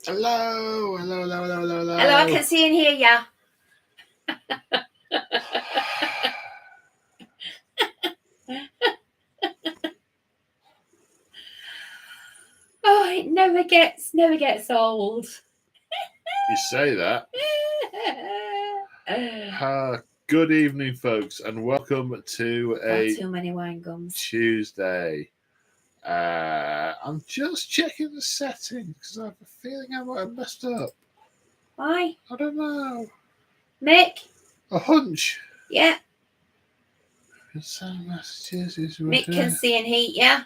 Hello. Hello, I can see and hear ya. Oh, it never gets old. You say that. Good evening, folks, and welcome to Far too many wine gums. Tuesday. I'm just checking the settings because I have a feeling I might have messed up. Why? I don't know. Mick? A hunch. Yeah. Send messages. Mick can see and hear ya.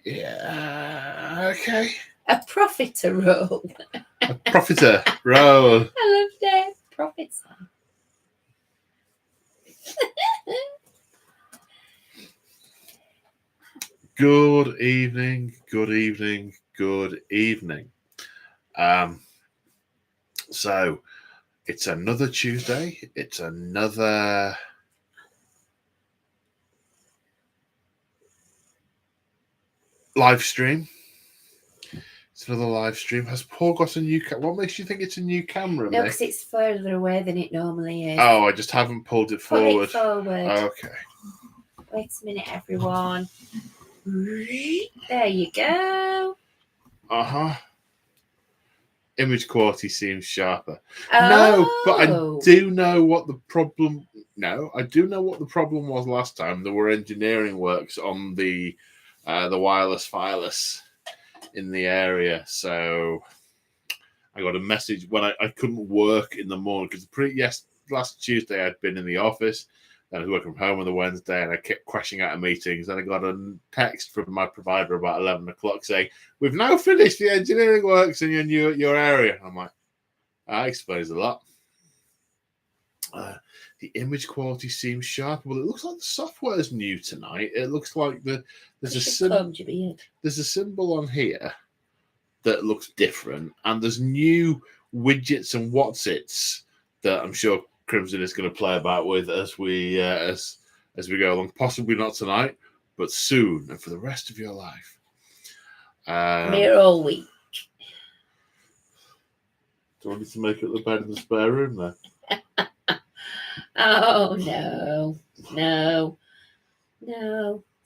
Yeah. Okay. A profiter roll. A profiter roll. I love that. Profiter. Good evening. So it's another Tuesday. It's another live stream. Has Paul got a new camera? What makes you think it's a new camera? No, because it's further away than it normally is. Oh, I just haven't pulled it forward. Put it forward. Okay. Wait a minute, everyone. There you go. Image quality seems sharper. Oh. No, but I do know what the problem. No, I do know what the problem was last time. There were engineering works on the wireless in the area, so I got a message when I couldn't work in the morning because last Tuesday I'd been in the office. I was working from home on the Wednesday, and I kept crashing out of meetings. And I got a text from my provider about 11 o'clock saying, "We've now finished the engineering works in your area." I'm like, that explains a lot. The image quality seems sharp. Well, it looks like the software is new tonight. It looks like there's a symbol on here that looks different, and there's new widgets and whatsits that I'm sure Crimson is going to play about with as we go along. Possibly not tonight, but soon and for the rest of your life. I'm here all week. Do I need to make up the bed in the spare room there? Oh no!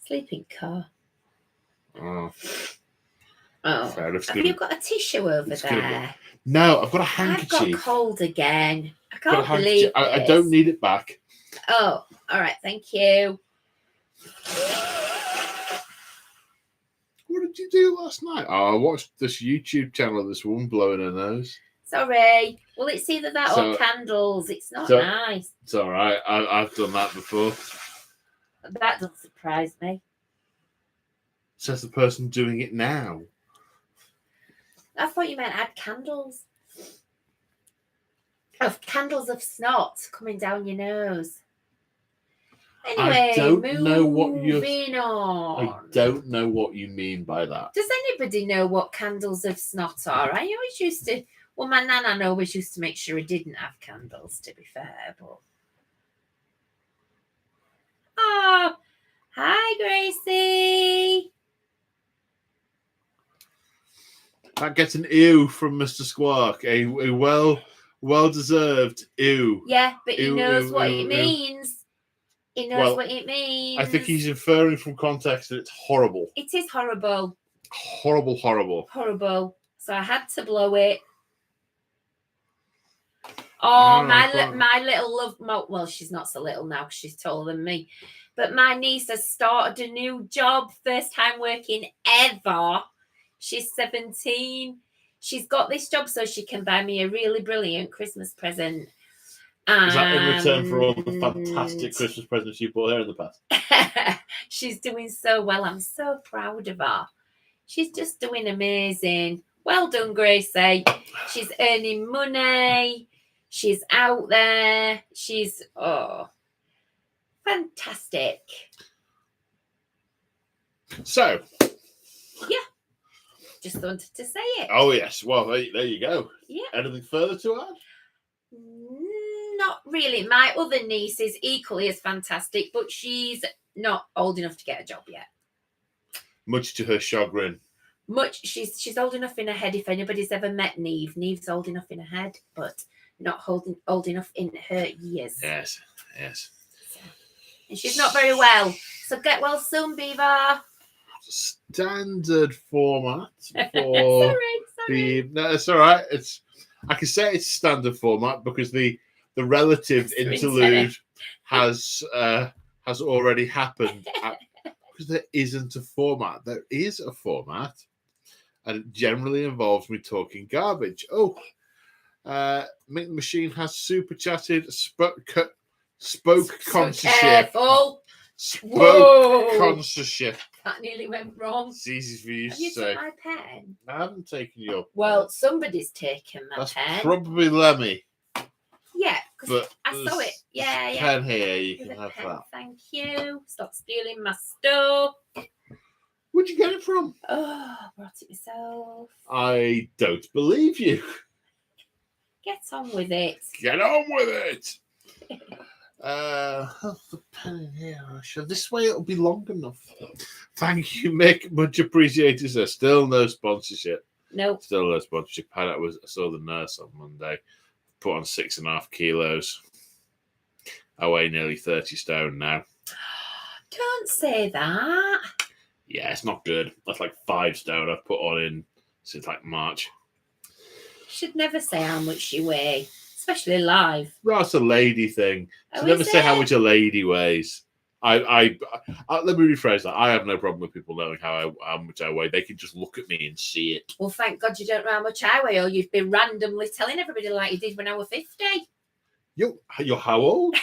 Sleeping car. Oh. Have you got a tissue over there? No, I've got a handkerchief. I've got cold again. I can't believe this. I don't need it back. Oh, all right. Thank you. What did you do last night? Oh, I watched this YouTube channel of this woman blowing her nose. Sorry. Well, it's either that or candles. It's not nice. It's all right. I've done that before. That doesn't surprise me. Says the person doing it now. I thought you meant add candles. Of candles of snot coming down your nose. Anyway, I don't know what you mean by that. Does anybody know what candles of snot are? I always used to. Well, my nana always used to make sure he didn't have candles. To be fair, but hi, Gracie. That gets an ew from Mr. Squark. A well-deserved ew. Yeah, but he knows what it means. He knows what it means. I think he's inferring from context that it's horrible. It is horrible. Horrible. Horrible. So I had to blow it. Oh, my little love. Well, she's not so little now because she's taller than me. But my niece has started a new job. First time working ever. She's 17. She's got this job so she can buy me a really brilliant Christmas present. Is that in return for all the fantastic Christmas presents you bought her in the past? She's doing so well. I'm so proud of her. She's just doing amazing. Well done, Gracie. She's earning money. She's out there. She's, fantastic. So. Yeah. Just wanted to say it. Oh, yes. Well, there you go. Yeah. Anything further to add? Not really. My other niece is equally as fantastic, but she's not old enough to get a job yet. Much to her chagrin. She's old enough in her head. If anybody's ever met Neve, Neve's old enough in her head, but not old enough in her years. Yes. So, and she's not very well. So get well soon, Beaver. Standard format Sorry. for no, it's all right. I can say it's standard format because the relative interlude has already happened. Because there isn't a format. There is a format, and it generally involves me talking garbage. Oh, Mick the Machine has super chatted, spoke sponsorship. Spoke sponsorship. That nearly went wrong. It's easy for you Have to you say. took my pen? I haven't taken your pen. Well, somebody's taken my That's pen. probably Lemmy. Yeah, because I saw it. Yeah. Pen here, you can have pen. that. Thank you. Stop stealing my stuff. Where'd you get it from? Oh, I brought it myself. I don't believe you. Get on with it. Get on with it. The pen in here. This way it'll be long enough. Thank you, Mick. Much appreciated, sir. Still no sponsorship. Nope. Still no sponsorship. I saw the nurse on Monday. Put on 6.5 kilos. I weigh nearly 30 stone now. Don't say that. Yeah, it's not good. That's like 5 stone I've put on since like March. You should never say how much you weigh, especially live. Well, it's a lady thing. So never say how much a lady weighs. I let me rephrase that. I have no problem with people knowing how much I weigh. They can just look at me and see it. Well, thank God you don't know how much I weigh, or you've been randomly telling everybody like you did when I was 50. You're how old?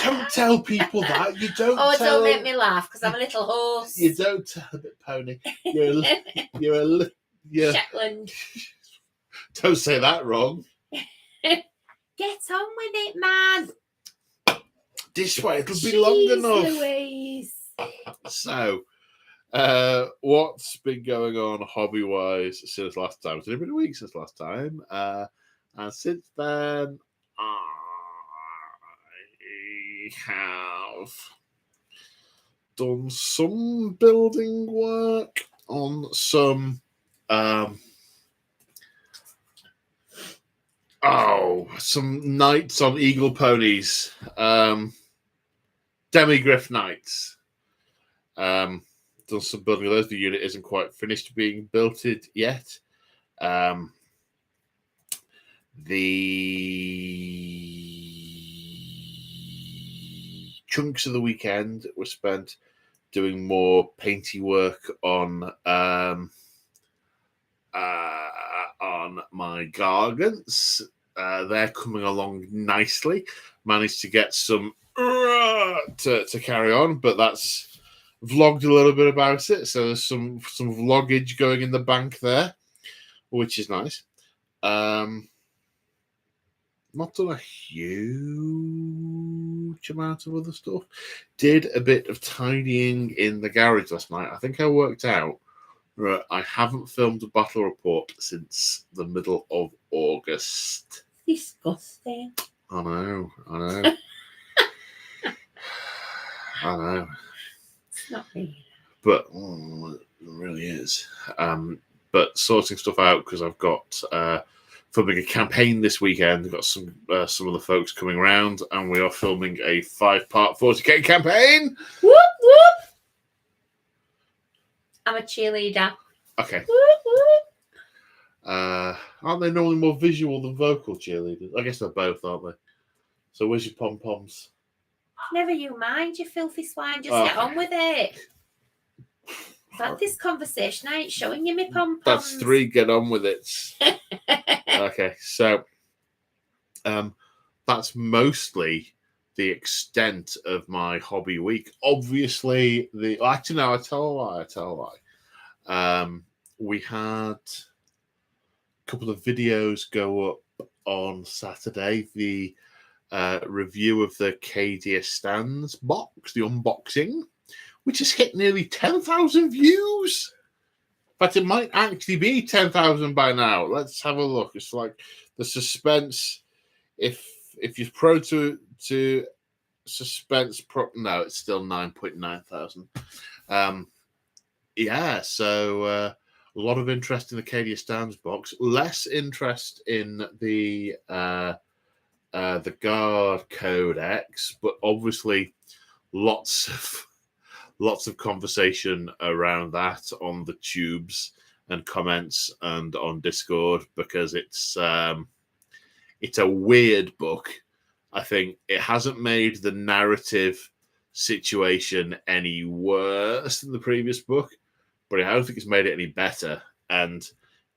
Don't tell people that. You don't. Oh, don't make me laugh because I'm a little horse. You don't tell a bit pony. You're Shetland. Don't say that wrong. Get on with it, man. This way, it'll be long enough. Louise. So, what's been going on hobby-wise since last time? It's only been a week since last time. And since then, I have done some building work on some some knights on eagle ponies, demigriff knights. Done some building of those. The unit isn't quite finished being built yet. The chunks of the weekend were spent doing more painty work on my gargants. They're coming along nicely. Managed to get some to carry on, but that's vlogged a little bit about it. So there's some vloggage going in the bank there, which is nice. Not done a huge amount of other stuff. Did a bit of tidying in the garage last night. I think I worked out I haven't filmed a battle report since the middle of August. Disgusting. I know. I know. It's not really. But it really is. But sorting stuff out because I've got filming a campaign this weekend. I've got some of the folks coming around, and we are filming a 5-part 40k campaign. Whoop whoop! I'm a cheerleader. Okay. Whoop whoop! Aren't they normally more visual than vocal cheerleaders? I guess they're both, aren't they? So where's your pom-poms? Never you mind, you filthy swine. Just get on with it. I've had this conversation. I ain't showing you my pom-poms. That's 3. Get on with it. Okay, so that's mostly the extent of my hobby week. Obviously, I tell a lie. We had a couple of videos go up on Saturday. The review of the Cadia Stands box, the unboxing, which has hit nearly 10,000 views. In fact, it might actually be 10,000 by now. Let's have a look. It's like the suspense. If you're prone to suspense, no, it's still 9.9 thousand. yeah, so a lot of interest in the Cadia Stands box, less interest in the Guard Codex, but obviously lots of conversation around that on the tubes and comments and on Discord, because it's a weird book. I think it hasn't made the narrative situation any worse than the previous book, but I don't think it's made it any better. And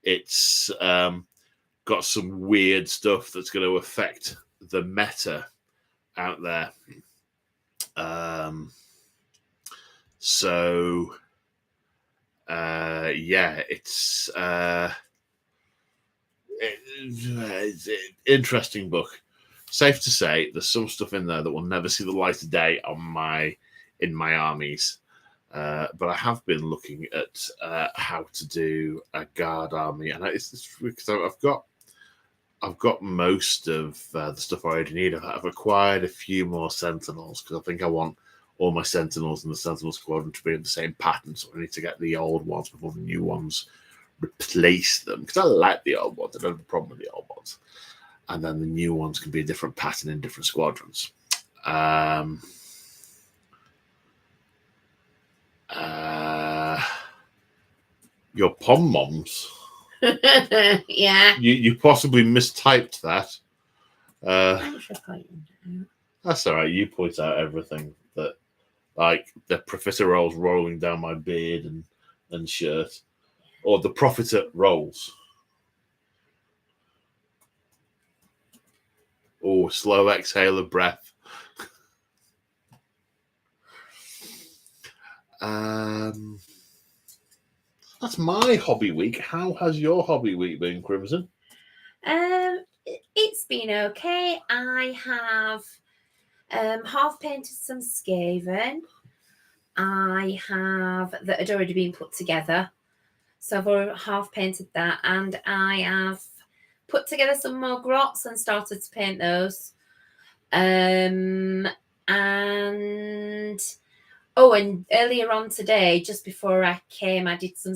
it's got some weird stuff that's going to affect the meta out there. So yeah, it's an interesting book. Safe to say, there's some stuff in there that will never see the light of day in my armies. But I have been looking at how to do a guard army, and it's because I've got most of the stuff I already need. I've acquired a few more Sentinels because I think I want all my Sentinels in the Sentinel Squadron to be in the same pattern. So I need to get the old ones before the new ones replace them, because I like the old ones. I don't have a problem with the old ones. And then the new ones can be a different pattern in different squadrons. Your pom-moms. Yeah. You possibly mistyped that. Thanks for pointing out. That's all right. You point out everything that, like the profiterole rolling down my beard and shirt, or the profiter rolls. Oh, slow exhale of breath. That's my hobby week. How has your hobby week been, Crimson? It's been okay. I have half painted some Skaven. I have that had already been put together, so I've already half painted that, and I have put together some more grots and started to paint those. And earlier on today, just before I came, I did some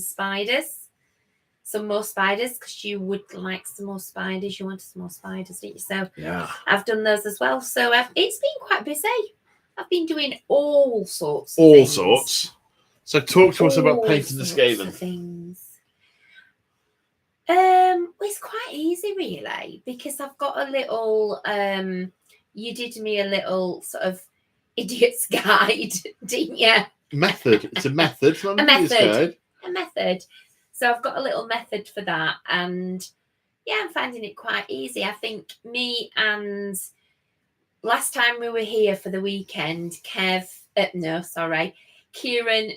more spiders, because you would like some more spiders. You wanted some more spiders, didn't you? So yeah, I've done those as well. So it's been quite busy. I've been doing all sorts. So talk to us about painting the Skaven. Things. It's quite easy, really, because I've got a little. You did me a little sort of idiot's guide, didn't you? Method. It's a method. It's not an idiot's guide. A method. So I've got a little method for that, and yeah, I'm finding it quite easy. I think me and last time we were here for the weekend, Kieran,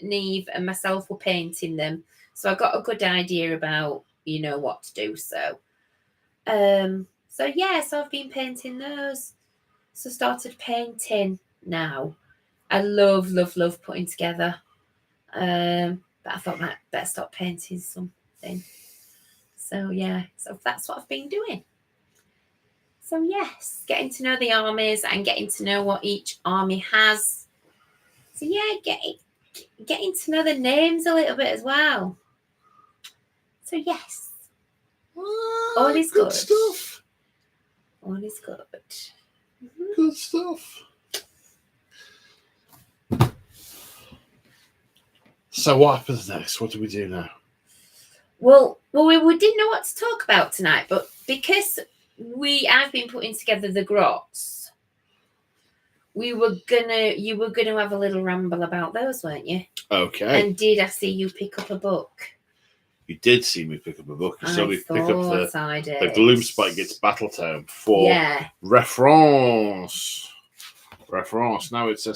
Neve, and myself were painting them. So I got a good idea about, what to do. So I've been painting those. So started painting now. I love putting together. But I thought I might better stop painting something. So that's what I've been doing. So yes, getting to know the armies and getting to know what each army has. So yeah, getting to know the names a little bit as well. So yes, all is good stuff. All is good. Mm-hmm. Good stuff. So what happens next? What do we do now? Well, we didn't know what to talk about tonight, but because I've been putting together the grots, you were gonna have a little ramble about those, weren't you? Okay. And did I see you pick up a book? You did see me pick up a book. You saw me pick up the Gloomspite Gets Battletome for reference. Now it's a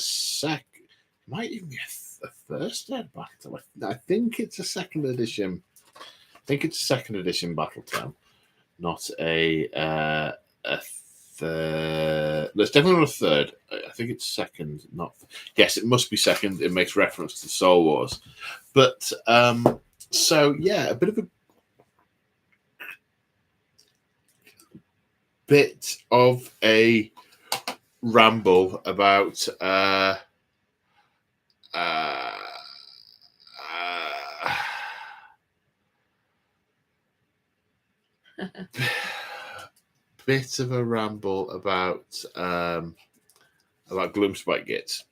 might even be a first ed battle. I think it's a second edition. Battletome, not a third. It's definitely not a third. I think it's second. Yes, it must be second. It makes reference to Soul Wars, but so yeah, a bit of a ramble about bit of a ramble about Gloomspite Gits.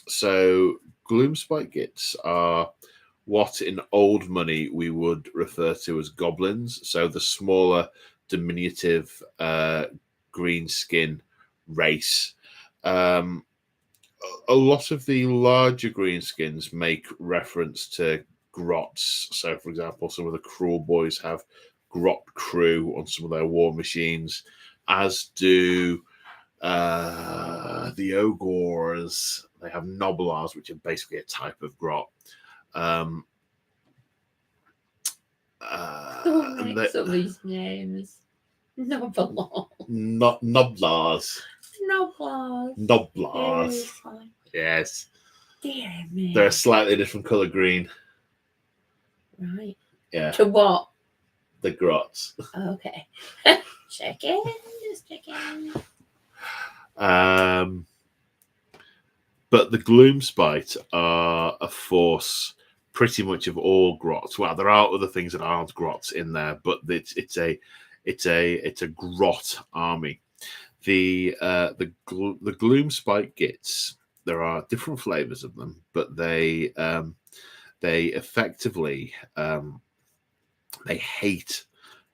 So Gloomspite Gits are what in old money we would refer to as goblins. So the smaller, diminutive green skin race. A lot of the larger greenskins make reference to grots. So, for example, some of the Cruel Boys have grot crew on some of their war machines, as do the Ogres. They have Noblars, which are basically a type of grot. Mix up these names. Noblars. Noblars. Noblars. Yes. Dear me. They're a slightly different colour green. Right. Yeah. To what? The grots. Okay. Checking. Just checking. But the Gloomspite are a force pretty much of all grots. Well, there are other things that aren't grots in there, but it's a grot army. The Gloomspite Gits, there are different flavors of them, but they effectively they hate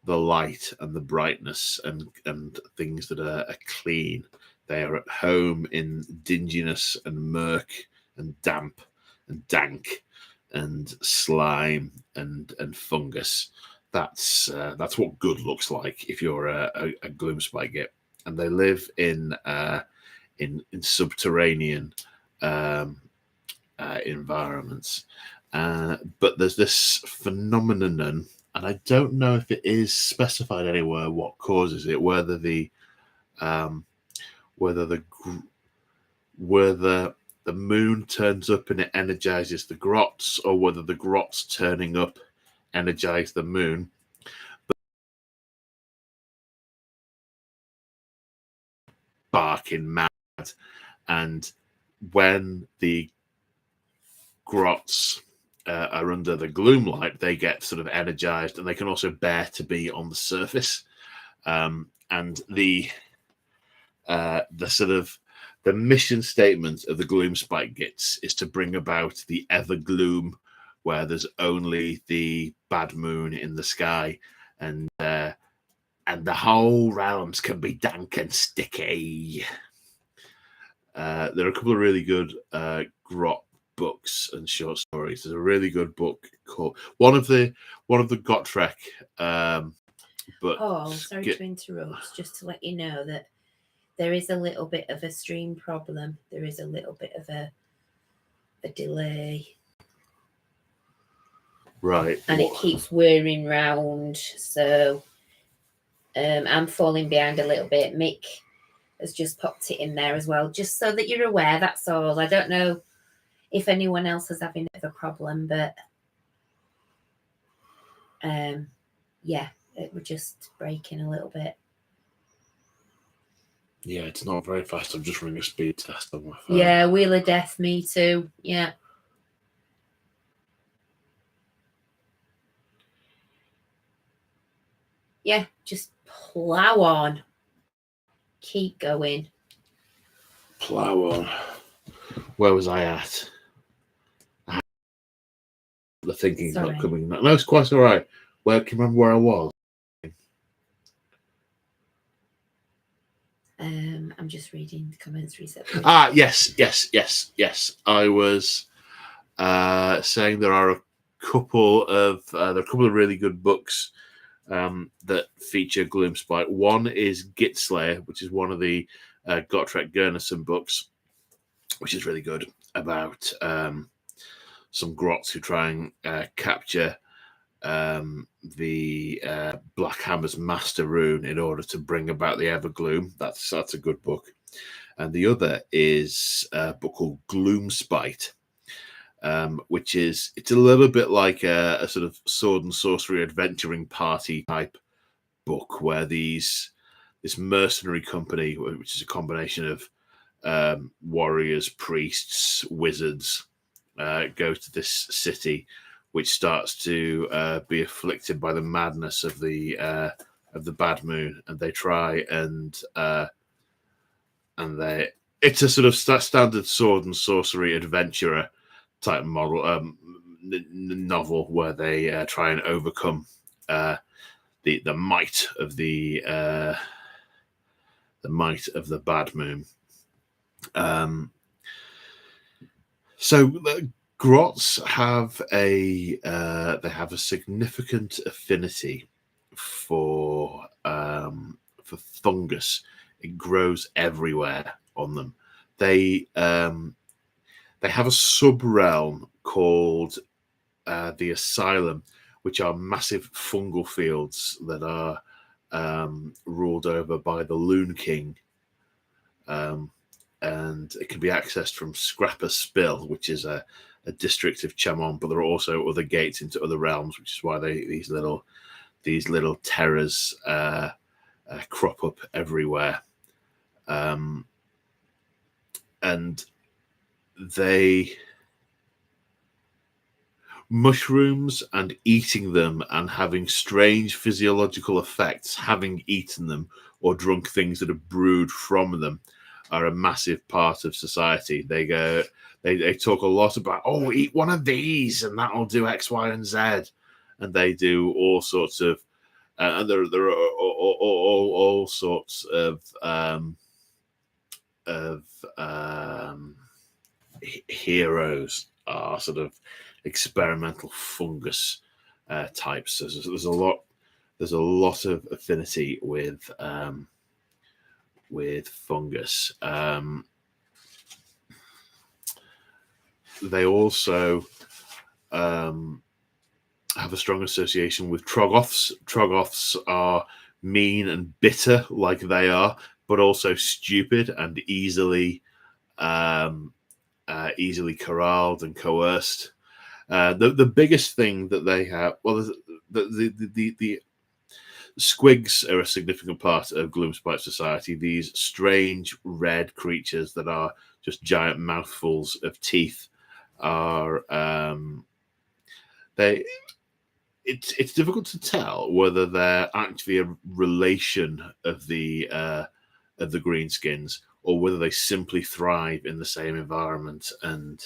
the light and the brightness and things that are clean. They are at home in dinginess and murk and damp and dank and slime and fungus. That's what good looks like if you're a Gloomspite Git. And they live in subterranean environments. But there's this phenomenon, and I don't know if it is specified anywhere what causes it, whether the moon turns up and it energizes the grots, or whether the grots turning up energize the moon. Barking mad, and when the grots are under the gloom light, they get sort of energized, and they can also bear to be on the surface. And the sort of the mission statement of the Gloomspite Gits is to bring about the Evergloom, where there's only the bad moon in the sky, and the whole realms can be dank and sticky. There are a couple of really good grot books and short stories. There's a really good book called one of the Gotrek. Sorry to interrupt. Just to let you know that there is a little bit of a stream problem. There is a little bit of a delay. Right. And it keeps whirring round. So I'm falling behind a little bit. Mick has just popped it in there as well, just so that you're aware. That's all. I don't know if anyone else is having a bit of a problem, but yeah, it was just breaking a little bit. Yeah, it's not very fast. I'm just running a speed test on my phone. Yeah, Wheel of Death, me too. Yeah. Yeah, just plow on. Keep going. Plow on. Where was I at? The thinking's not coming. No, it's quite all right. Can you remember where I was? I'm just reading the comments recently. Yes. I was saying there are a couple of really good books that feature Gloomspite. One is Git Slayer, which is one of the Gotrek Gurnason books, which is really good, about some grots who try and capture the Black Hammer's master rune in order to bring about the Evergloom. That's a good book. And the other is a book called Gloomspite, which it's a little bit like a sort of sword and sorcery adventuring party type book, where this mercenary company, which is a combination of warriors, priests, wizards, go to this city, which starts to be afflicted by the madness of the bad moon, and they try and it's a sort of standard sword and sorcery adventurer type model novel where they try and overcome the might of the bad moon. So the grots have a significant affinity for fungus. It grows everywhere on them. They have a sub-realm called the Asylum, which are massive fungal fields that are ruled over by the Loon King. And it can be accessed from Scrapper Spill, which is a district of Chamon, but there are also other gates into other realms, which is why these little terrors crop up everywhere. And mushrooms and eating them and having strange physiological effects, having eaten them or drunk things that are brewed from them, are a massive part of society. They talk a lot about, eat one of these and that'll do X, Y, and Z, and they do all sorts of, and there are all sorts of heroes are sort of experimental fungus types. So there's a lot of affinity with fungus. They also have a strong association with Troggoths. Troggoths are mean and bitter like they are, but also stupid and easily corralled and coerced. The biggest thing that they have, the squigs are a significant part of Gloomspite society. These strange red creatures that are just giant mouthfuls of teeth are it's difficult to tell whether they're actually a relation of the greenskins or whether they simply thrive in the same environment. And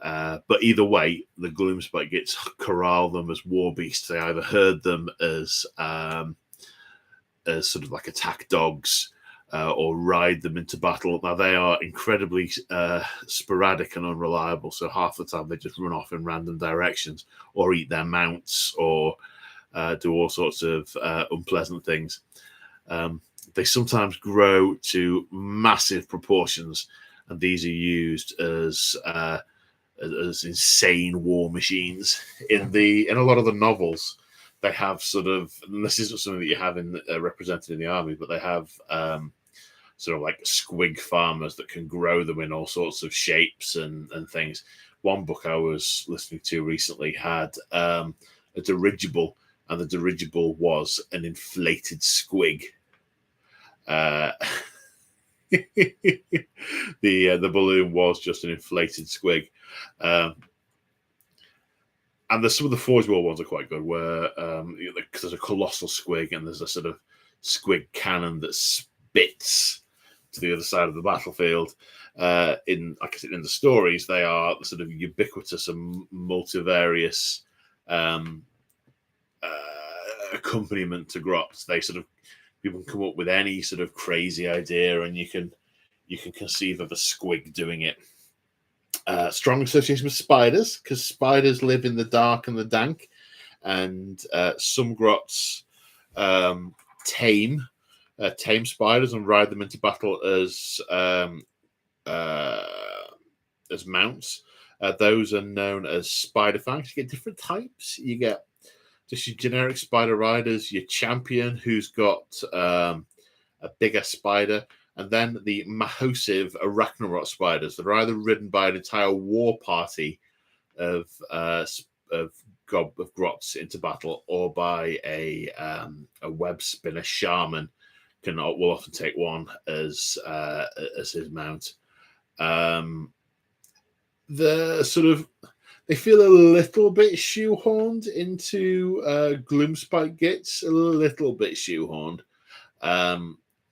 but either way, the Gloomspite gets corral them as war beasts. They either herd them as sort of like attack dogs, or ride them into battle. Now they are incredibly sporadic and unreliable, so half the time they just run off in random directions, or eat their mounts, or do all sorts of unpleasant things. They sometimes grow to massive proportions, and these are used as insane war machines. In a lot of the novels, they have sort of, and this isn't something that you have represented in the army, but they have sort of like squig farmers that can grow them in all sorts of shapes and things. One book I was listening to recently had a dirigible, and the dirigible was an inflated squig. The balloon was just an inflated squig. And some of the Forge World ones are quite good, where because there's a colossal squig and there's a sort of squig cannon that spits to the other side of the battlefield. In the stories, they are the sort of ubiquitous and multivarious accompaniment to grots. People can come up with any sort of crazy idea, and you can conceive of a squig doing it. Strong association with spiders, because spiders live in the dark and the dank, and some grots tame spiders and ride them into battle as mounts. Those are known as spider fangs. You get different types. You get just your generic spider riders, your champion who's got a bigger spider, and then the Mahosive Arachnarot spiders that are either ridden by an entire war party of grots into battle, or by a web spinner shaman will often take one as his mount. They They feel a little bit shoehorned into Gloomspite Gits, a little bit shoehorned,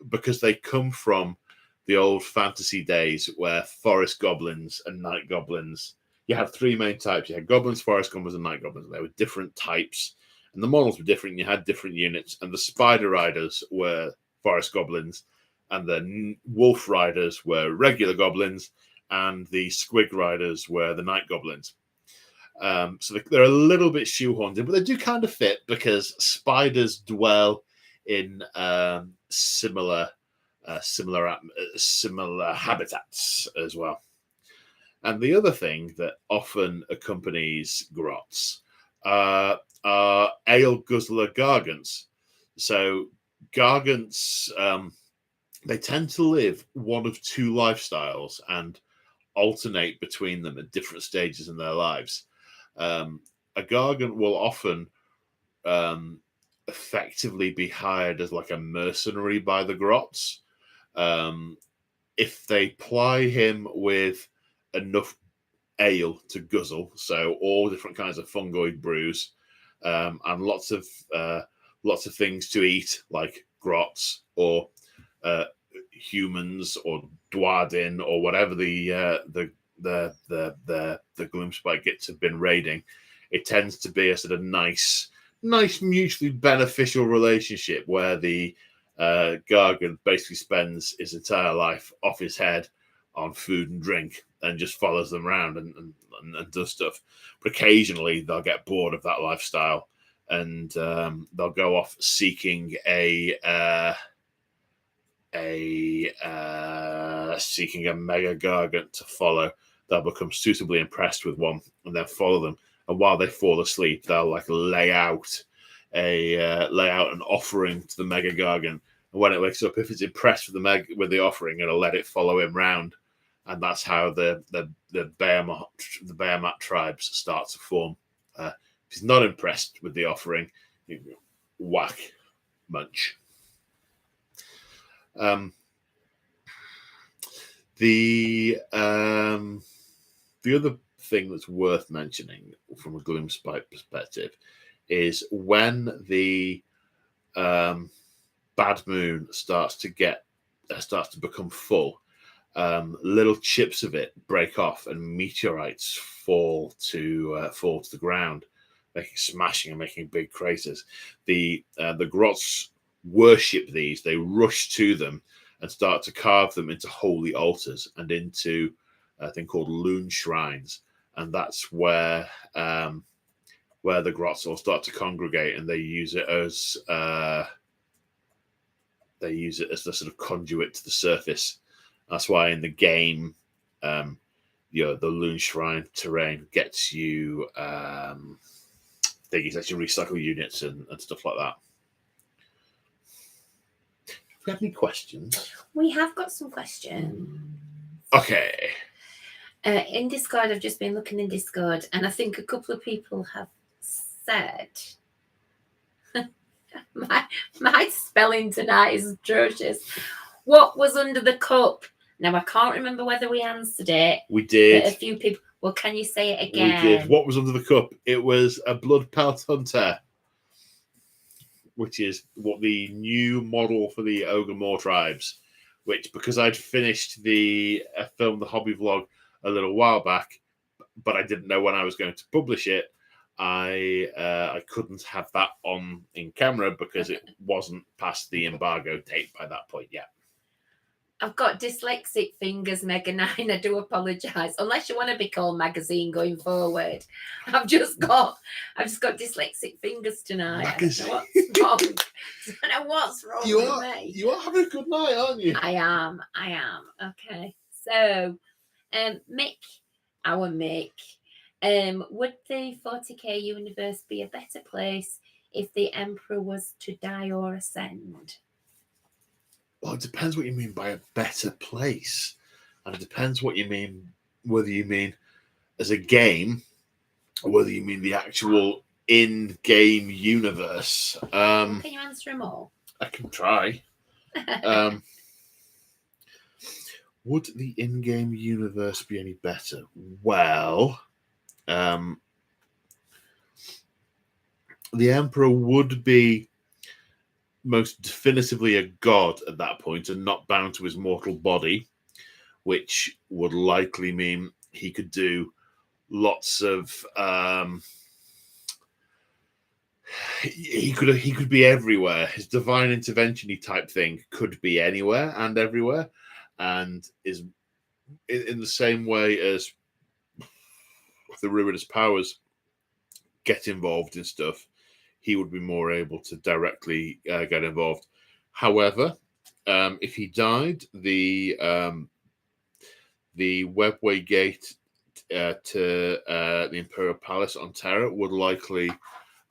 because they come from the old fantasy days where forest goblins and night goblins, you had three main types. You had goblins, forest goblins, and night goblins. They were different types, and the models were different. You had different units, and the spider riders were forest goblins, and the wolf riders were regular goblins, and the squig riders were the night goblins. So they're a little bit shoehorned in, but they do kind of fit because spiders dwell in similar habitats as well. And the other thing that often accompanies grots are ale guzzler gargants. So gargants, they tend to live one of two lifestyles and alternate between them at different stages in their lives. A gargant will often effectively be hired as like a mercenary by the grots. If they ply him with enough ale to guzzle, so all different kinds of fungoid brews, and lots of things to eat, like grots or humans or dwadin or whatever the Gloomspite Gits have been raiding, it tends to be a sort of nice mutually beneficial relationship where the Gargant basically spends his entire life off his head on food and drink and just follows them around and does stuff. But occasionally they'll get bored of that lifestyle and they'll go off seeking a mega Gargant to follow. They'll become suitably impressed with one and then follow them. And while they fall asleep, they'll like lay out an offering to the mega Gargant. And when it wakes up, if it's impressed with the offering, it'll let it follow him round. And that's how the Behemoth tribes start to form. If he's not impressed with the offering, you whack, munch. The other thing that's worth mentioning from a Gloomspite perspective is when the bad moon starts to become full, little chips of it break off and meteorites fall to the ground, smashing and making big craters. The grots worship these. They rush to them and start to carve them into holy altars and into a thing called loon shrines, and that's where the grots all start to congregate, and they use it as the sort of conduit to the surface. That's why in the game, the loon shrine terrain gets you things that you recycle units and stuff like that. Have we had any questions? We have got some questions. Okay. In Discord, I've just been looking in Discord, and I think a couple of people have said my spelling tonight is atrocious. What was under the cup? Now, I can't remember whether we answered it. We did. But a few people. Well, can you say it again? We did. What was under the cup? It was a blood pelt hunter, which is what the new model for the Ogre tribes, which, because I'd finished the film, the hobby vlog, a little while back, but I didn't know when I was going to publish it, I couldn't have that on in camera because it wasn't past the embargo date by that point yet. I've got dyslexic fingers, Mega 9. I do apologise. Unless you want to be called Magazine going forward. I've just got dyslexic fingers tonight. Magazine. I don't know what's wrong with me. You are having a good night, aren't you? I am. Okay. So, our Mick, would the 40k universe be a better place if the Emperor was to die or ascend? Well, it depends what you mean by a better place. And it depends what you mean, whether you mean as a game or whether you mean the actual in-game universe. Can you answer them all? I can try. Would the in-game universe be any better? Well, the Emperor would be most definitively a god at that point and not bound to his mortal body, which would likely mean he could do lots of he could be everywhere. His divine intervention-y type thing could be anywhere and everywhere, and is in the same way as the Ruinous Powers get involved in stuff, he would be more able to directly get involved. However, if he died, the webway gate to the Imperial Palace on Terra would likely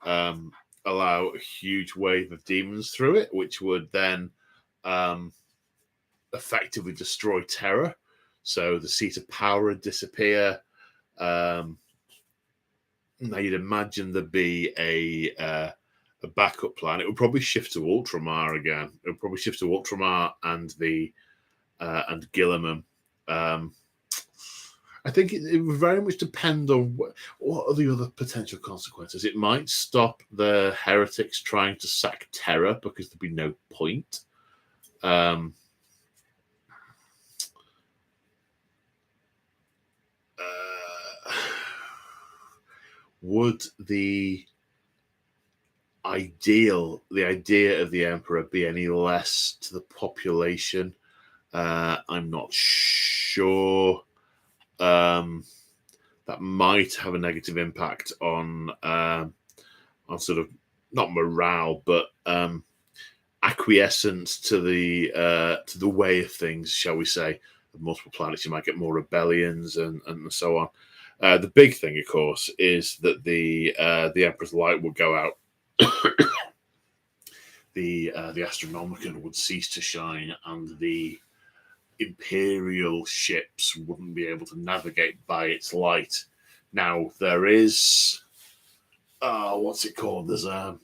allow a huge wave of demons through it, which would then effectively destroy Terra. So the seat of power would disappear. Now you'd imagine there'd be a backup plan. It would probably shift to Ultramar again. It would probably shift to Ultramar and Guilliman. I think it would very much depend on what are the other potential consequences. It might stop the heretics trying to sack Terra because there'd be no point. Would the idea of the Emperor be any less to the population? I'm not sure. That might have a negative impact on sort of not morale, but acquiescence to the way of things, shall we say. Of multiple planets, you might get more rebellions and so on. The big thing, of course, is that the Emperor's light would go out. The Astronomicon would cease to shine, and the Imperial ships wouldn't be able to navigate by its light. Now there is, what's it called? There's a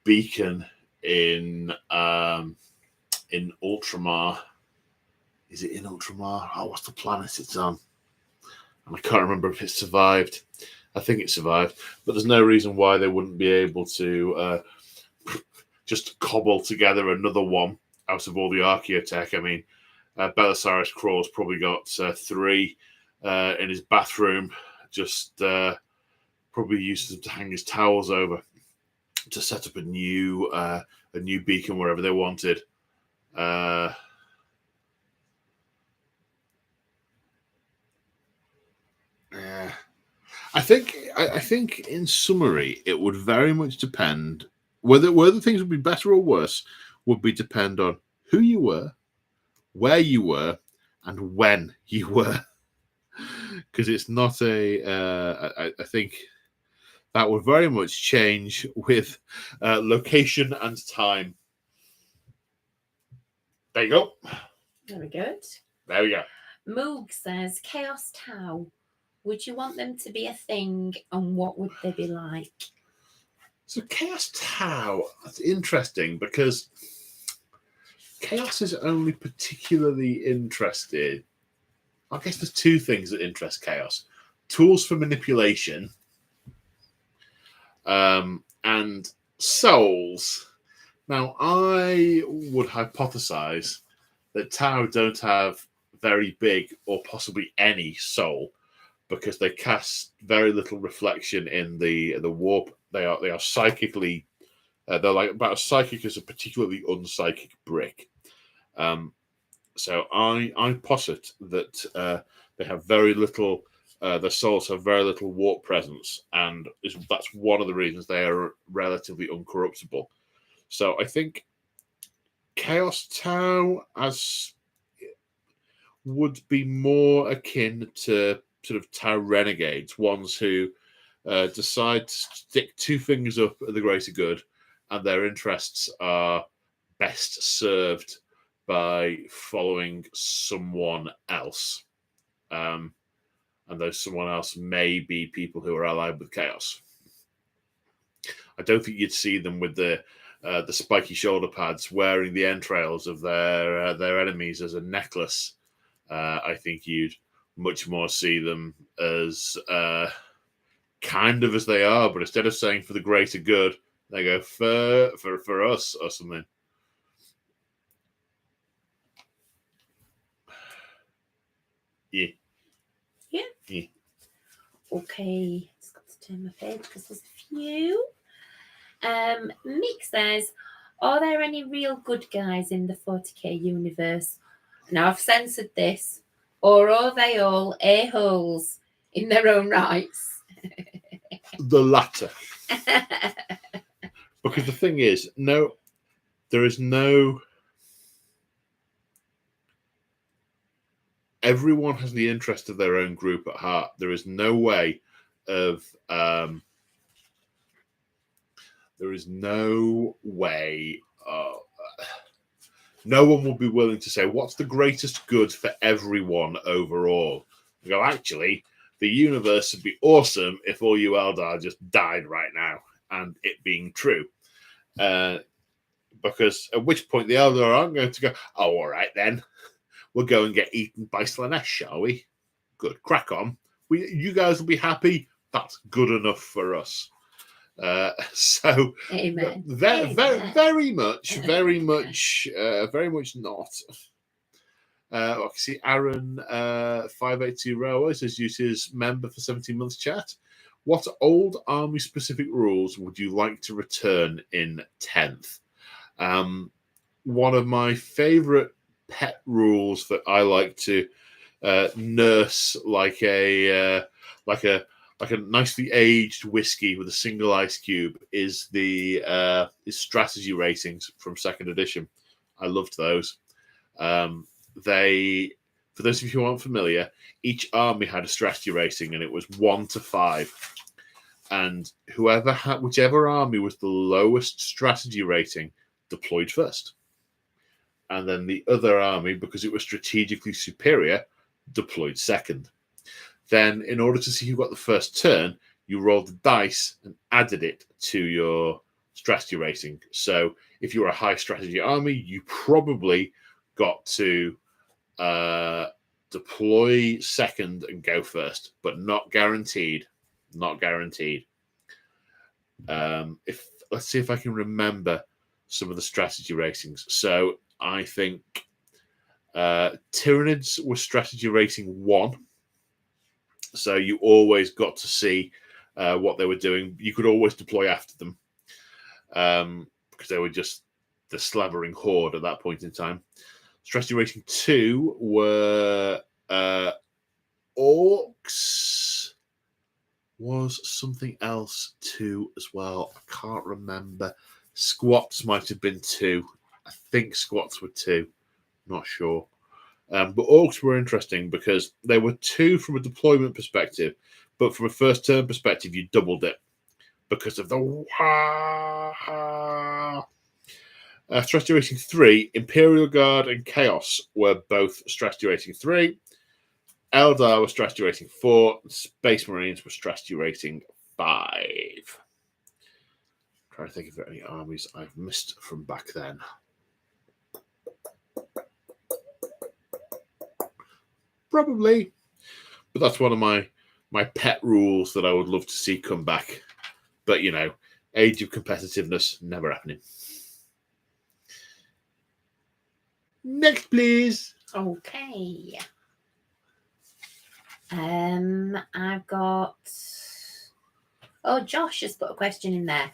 beacon in Ultramar. Is it in Ultramar? Oh, what's the planet it's on? And I can't remember if it survived. I think it survived, but there's no reason why they wouldn't be able to just cobble together another one out of all the Archaeotech. I mean, Belisarius Crawl's probably got 3 in his bathroom, just probably uses them to hang his towels over to set up a new beacon wherever they wanted. I think in summary, it would very much depend whether things would be better or worse. Would be depend on who you were, where you were, and when you were. Because it's not I think that would very much change with location and time. There you go. Very good. There we go. Moog says, Chaos Tau. Would you want them to be a thing, and what would they be like? So Chaos Tau, that's interesting because Chaos is only particularly interested. I guess there's 2 things that interest Chaos: tools for manipulation, and souls. Now, I would hypothesize that Tau don't have very big or possibly any soul, because they cast very little reflection in the warp. They are psychically, they're like about as psychic as a particularly unpsychic brick. So I posit that they have very little. Their souls have very little warp presence, and that's one of the reasons they are relatively uncorruptible. So I think Chaos Tau would be more akin to sort of Tau renegades, ones who decide to stick 2 fingers up at the greater good, and their interests are best served by following someone else. And those someone else may be people who are allied with Chaos. I don't think you'd see them with the spiky shoulder pads wearing the entrails of their enemies as a necklace. I think you'd much more see them as kind of as they are, but instead of saying for the greater good, they go for us or something. Yeah. Okay, just got to turn my page because there's a few. Mick says, are there any real good guys in the 40k universe? Now I've censored this. Or are they all a-holes in their own rights? The latter. Because the thing is, no, there is no... Everyone has the interest of their own group at heart. There is no way of... there is no way... no one will be willing to say, what's the greatest good for everyone overall? You go, actually, the universe would be awesome if all you Eldar just died right now, and it being true. Because at which point the Eldar aren't going to go, oh, all right then, we'll go and get eaten by Slanesh, shall we? Good, crack on. You guys will be happy. That's good enough for us. So, Amen. Very much not. I see Aaron 582 Railway says uses member for 17 months chat. What old army specific rules would you like to return in 10th? One of my favorite pet rules that I like to nurse like a nicely aged whiskey with a single ice cube is the strategy ratings from 2nd edition. I loved those. They, for those of you who aren't familiar, each army had a strategy rating, and it was 1 to 5. And whichever army was the lowest strategy rating deployed first. And then the other army, because it was strategically superior, deployed second. Then, in order to see who got the first turn, you rolled the dice and added it to your strategy rating. So, if you were a high strategy army, you probably got to deploy second and go first, but not guaranteed. Not guaranteed. Let's see if I can remember some of the strategy ratings. So, I think Tyranids was strategy rating 1. So you always got to see what they were doing. You could always deploy after them because they were just the slavering horde at that point in time. Strategy rating 2 were Orcs. Was something else 2 as well. I can't remember. Squats might have been 2. I think squats were 2. Not sure. But Orcs were interesting because they were 2 from a deployment perspective, but from a first turn perspective, you doubled it because of the strategy rating 3. Imperial Guard and Chaos were both strategy rating 3. Eldar was strategy rating 4. Space Marines were strategy rating 5. I'm trying to think of any armies I've missed from back then. Probably, but that's one of my pet rules that I would love to see come back. But age of competitiveness never happening. Next, please. Okay. I've got. Oh, Josh has put a question in there.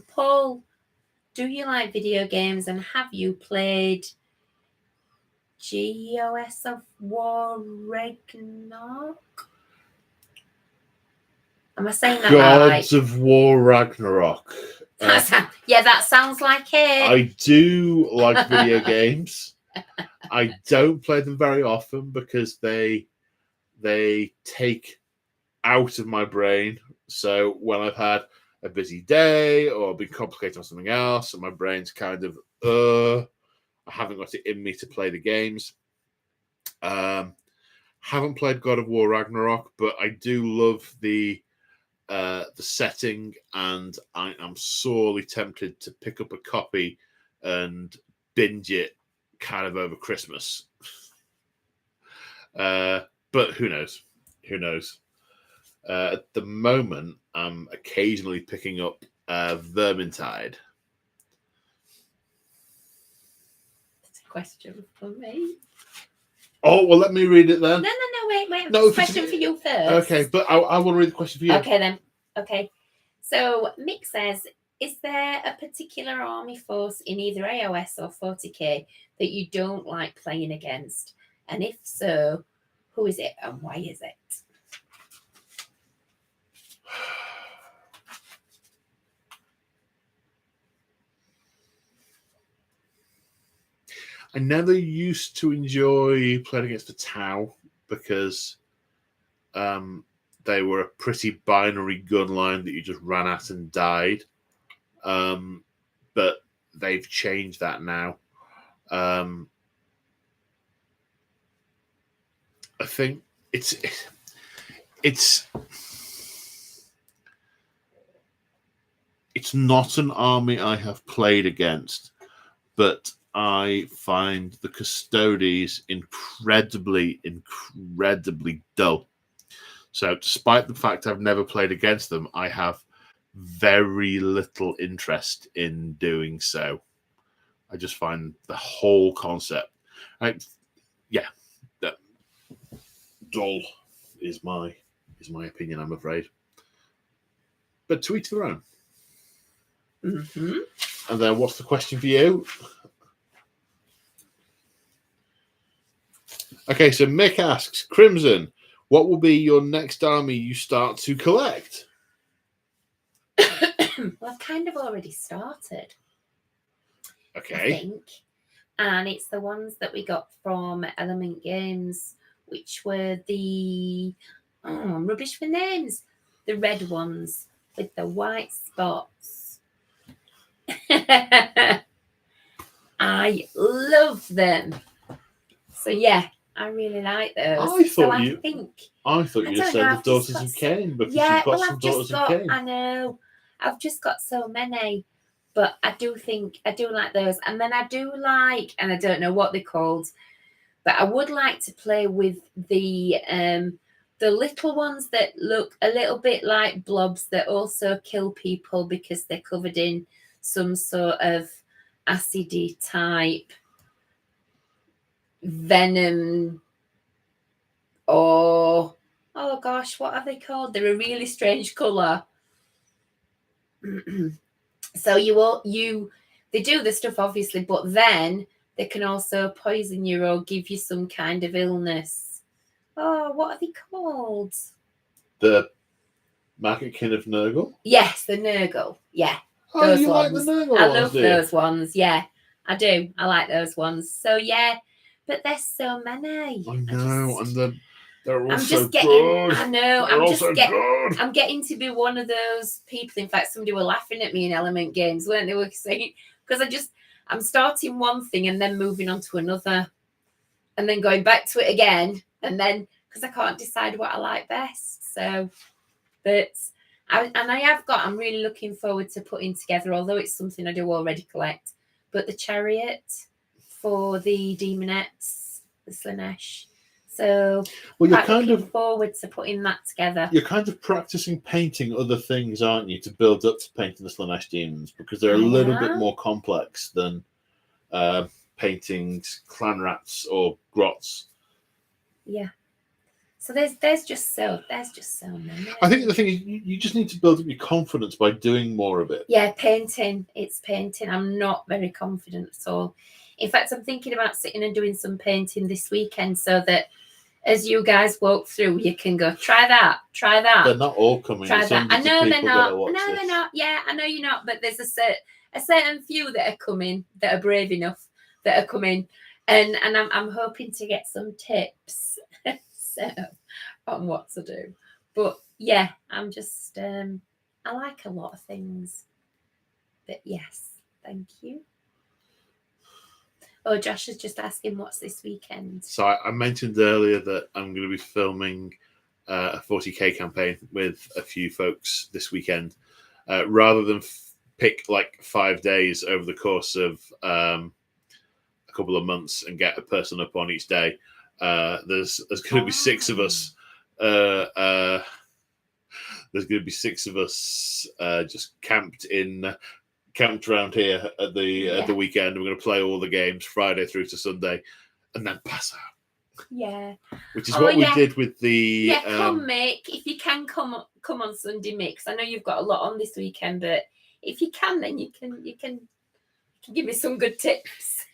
Paul, do you like video games, and have you played GOS of War Ragnarok? Am I saying that Gods right? of War Ragnarok. That sounds like it. I do like video games. I don't play them very often because they take out of my brain. So when I've had a busy day or been complicated on something else, and my brain's kind of I haven't got it in me to play the games. Haven't played God of War Ragnarok, but I do love the setting, and I am sorely tempted to pick up a copy and binge it kind of over Christmas. But who knows? Who knows? At the moment, I'm occasionally picking up Vermintide. That's a question for me. Oh, well, let me read it then. No, wait. No, question for you first. Okay, but I want to read the question for you. Okay, then. Okay. So, Mick says, is there a particular army force in either AOS or 40k that you don't like playing against? And if so, who is it and why is it? I never used to enjoy playing against the Tau because they were a pretty binary gun line that you just ran at and died. But they've changed that now. I think it's not an army I have played against, but I find the Custodes incredibly dull. So despite the fact I've never played against them, I have very little interest in doing so. I just find the whole concept, that dull is my opinion, I'm afraid. But to each their own. Mm-hmm. And then what's the question for you? Okay, so Mick asks, Crimson, what will be your next army you start to collect? Well, I've kind of already started. Okay. I think. And it's the ones that we got from Element Games, which were the... I'm rubbish for names. The red ones with the white spots. I love them. So, yeah. I really like those. I thought you said the Daughters of Cain because you've got some Daughters of Cain. I know. I've just got so many. But I do like those. And then I do like, and I don't know what they're called, but I would like to play with the little ones that look a little bit like blobs that also kill people because they're covered in some sort of acidy type venom, or oh gosh, what are they called? They're a really strange colour. So they do the stuff obviously, but then they can also poison you or give you some kind of illness. Oh, what are they called? The Marketkin of Nurgle? Yes, the Nurgle. Yeah. Oh, those you ones. Like the Nurgle I ones, love those ones. Yeah, I do. I like those ones. So yeah, but there's so many. I know, and they're all I'm so just getting, good. I know. Good. I'm getting to be one of those people. In fact, somebody were laughing at me in Element Games, weren't they? Were saying because I'm starting one thing and then moving on to another, and then going back to it again, and then because I can't decide what I like best. So, but I'm really looking forward to putting together, although it's something I do already collect, but the chariot for the Demonettes, the Slanesh. So you're kind looking forward to putting that together. You're kind of practicing painting other things, aren't you, to build up to painting the Slanesh demons, because they're a little bit more complex than painting clan rats or grots. Yeah. So there's just so many. I think the thing is you just need to build up your confidence by doing more of it. Yeah, painting. It's painting. I'm not very confident at all. In fact, I'm thinking about sitting and doing some painting this weekend so that as you guys walk through, you can go, try that. They're not all coming. Try that. I know they're not. No, they're not. Yeah, I know you're not. But there's a certain few that are coming, that are brave enough, that are coming. And I'm hoping to get some tips so, on what to do. But yeah, I'm just, I like a lot of things. But yes, thank you. Oh, Josh is just asking what's this weekend. So I mentioned earlier that I'm going to be filming a 40k campaign with a few folks this weekend. Rather than pick like 5 days over the course of a couple of months and get a person up on each day, There's going to be 6 of us. There's going to be 6 of us just camped around here at the weekend. We're going to play all the games Friday through to Sunday, and then pass out. Yeah, which is what we did with the. Come, Mick. If you can come on Sunday, Mick. 'Cause I know you've got a lot on this weekend, but if you can, then you can give me some good tips.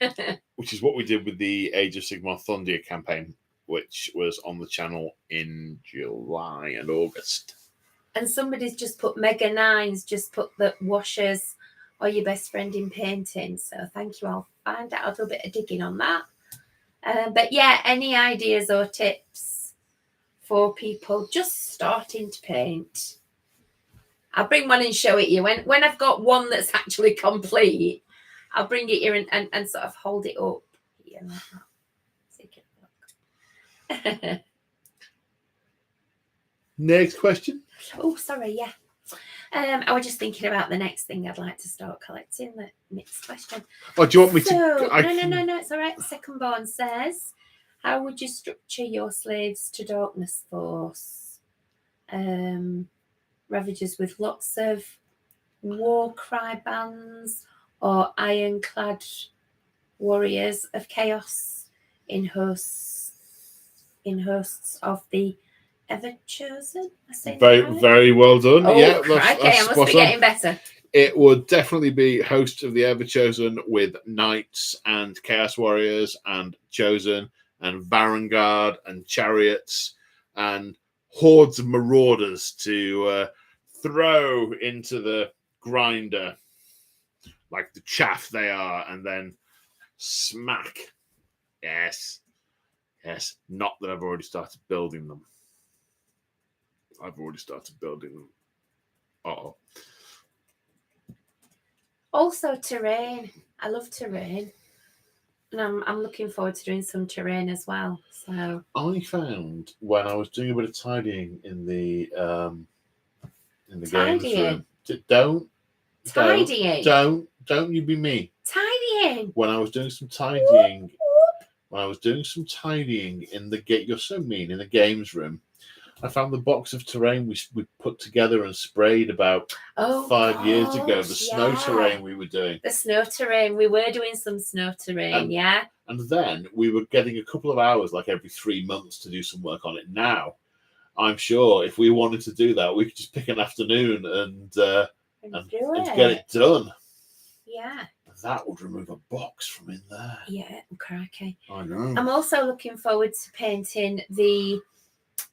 Which is what we did with the Age of Sigmar Thundia campaign, which was on the channel in July and August. And somebody's just put Mega Nines, just put the washers are your best friend in painting. So thank you. I'll find out a little bit of digging on that. But yeah, any ideas or tips for people just starting to paint? I'll bring one and show it you. When I've got one that's actually complete, I'll bring it here and sort of hold it up. Yeah, like that. Take a look. Next question. Oh, sorry, yeah. I was just thinking about the next thing I'd like to start collecting. The next question. Oh, do you want me to? No, it's all right. The second born says, how would you structure your slaves to Darkness Force? Ravagers with lots of war cry bands, or ironclad warriors of chaos in hosts of the Ever Chosen. Very well done. Oh, yeah, okay, I must be getting better. It would definitely be hosts of the Ever Chosen with knights and chaos warriors and chosen and vanguard and chariots and hordes of marauders to throw into the grinder like the chaff they are, and then smack. Yes. Not that I've already started building them. Uh-oh. Also terrain. I love terrain. And I'm looking forward to doing some terrain as well. So I found when I was doing a bit of tidying in the games room. Don't you be me. Tidying. When I was doing some tidying in the you're so mean, in the games room, I found the box of terrain we put together and sprayed about 5 years ago. The snow terrain we were doing. The snow terrain. We were doing some snow terrain, yeah. And then we were getting a couple of hours, like every 3 months, to do some work on it. Now, I'm sure if we wanted to do that, we could just pick an afternoon and get it done. Yeah. That would remove a box from in there. Yeah, crikey. I know. I'm also looking forward to painting the,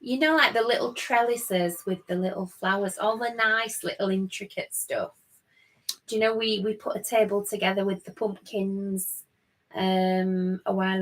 like the little trellises with the little flowers, all the nice little intricate stuff. Do you know we put a table together with the pumpkins a while